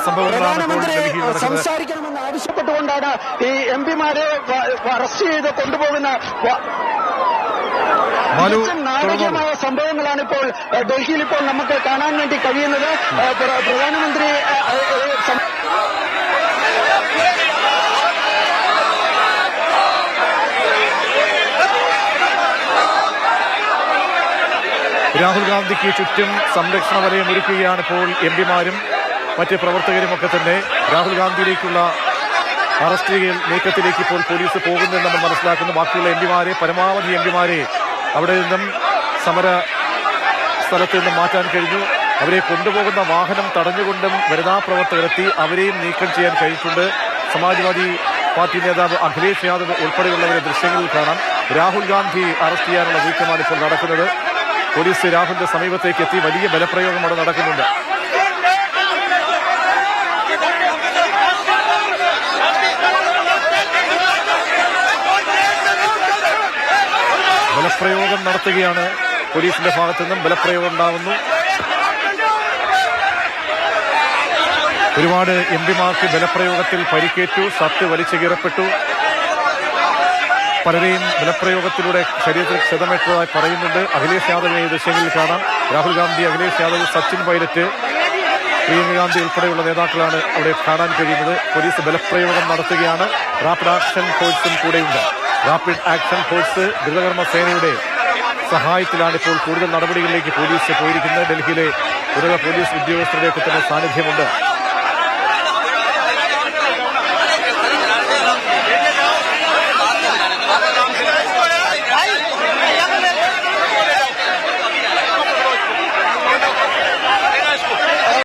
സംഭവങ്ങളാണ് ഇപ്പോൾ ഡൽഹിയിൽ നടക്കുന്നത്. സംസാരിക്കണമെന്ന് ആവശ്യപ്പെട്ടുകൊണ്ടാണ് ഈ എംപിമാരെ അറസ്റ്റ് ചെയ്ത് കൊണ്ടുപോകുന്ന നാടകീയമായ സംഭവങ്ങളാണ് ഇപ്പോൾ ഡൽഹിയിൽ ഇപ്പോൾ നമുക്ക് കാണാൻ വേണ്ടി കഴിയുന്നത്. പ്രധാനമന്ത്രി രാഹുൽ ഗാന്ധിക്ക് ചുറ്റും സംരക്ഷണ വലയം ഒരുക്കുകയാണ് ഇപ്പോൾ എംപിമാരും മറ്റ് പ്രവർത്തകരുമൊക്കെ തന്നെ. രാഹുൽ ഗാന്ധിയിലേക്കുള്ള അറസ്റ്റ് നീക്കത്തിലേക്ക് ഇപ്പോൾ പോലീസ് പോകുന്നതെന്ന് നമ്മൾ മനസ്സിലാക്കുന്നു. ബാക്കിയുള്ള എംപിമാരെ, പരമാവധി എംപിമാരെ അവിടെ നിന്നും സമര സ്ഥലത്ത് നിന്നും മാറ്റാൻ കഴിഞ്ഞു. അവരെ കൊണ്ടുപോകുന്ന വാഹനം തടഞ്ഞുകൊണ്ടും വനിതാ പ്രവർത്തകരെത്തി അവരെയും നീക്കം ചെയ്യാൻ കഴിഞ്ഞിട്ടുണ്ട്. സമാജ്വാദി പാർട്ടി നേതാവ് അഖിലേഷ് യാദവ് ഉൾപ്പെടെയുള്ളവരെ ദൃശ്യങ്ങളിൽ കാണാം. രാഹുൽ ഗാന്ധി അറസ്റ്റ് ചെയ്യാനുള്ള നീക്കമാണ് ഇപ്പോൾ നടക്കുന്നത്. പോലീസ് രാഹുലിന്റെ സമീപത്തേക്ക് എത്തി വലിയ ബലപ്രയോഗം അവിടെ നടക്കുന്നുണ്ട്. ബലപ്രയോഗം നടത്തുകയാണ് പോലീസിന്റെ ഭാഗത്തു നിന്നും. ബലപ്രയോഗം ഉണ്ടാവുന്നു. ഒരുപാട് എംപിമാർക്ക് ബലപ്രയോഗത്തിൽ പരിക്കേറ്റു. ഷർട്ട് വലിച്ചു കീറപ്പെട്ടു. പലരെയും ബലപ്രയോഗത്തിലൂടെ ശരീരത്തിൽ ക്ഷതമേറ്റതായി പറയുന്നുണ്ട്. അഖിലേഷ് യാദവിനെ ദൃശ്യങ്ങളിൽ കാണാം. രാഹുൽ ഗാന്ധി, അഖിലേഷ് യാദവ്, സച്ചിൻ പൈലറ്റ്, പ്രിയങ്ക ഗാന്ധി ഉൾപ്പെടെയുള്ള നേതാക്കളാണ് അവിടെ കാണാൻ കഴിയുന്നത്. പോലീസ് ബലപ്രയോഗം നടത്തുകയാണ്. റാപ്പിഡ് ആക്ഷൻ ഫോഴ്സും കൂടെയുണ്ട്. റാപ്പിഡ് ആക്ഷൻ ഫോഴ്സ് ദ്രുതകർമ്മ സേനയുടെ സഹായത്തിലാണ് ഇപ്പോൾ കൂടുതൽ നടപടികളിലേക്ക് പോലീസ് പോയിരിക്കുന്നത്. ഡൽഹിയിലെ ഉന്നത പോലീസ് ഉദ്യോഗസ്ഥരുടെയൊക്കെ തന്നെ സാന്നിധ്യമുണ്ട്.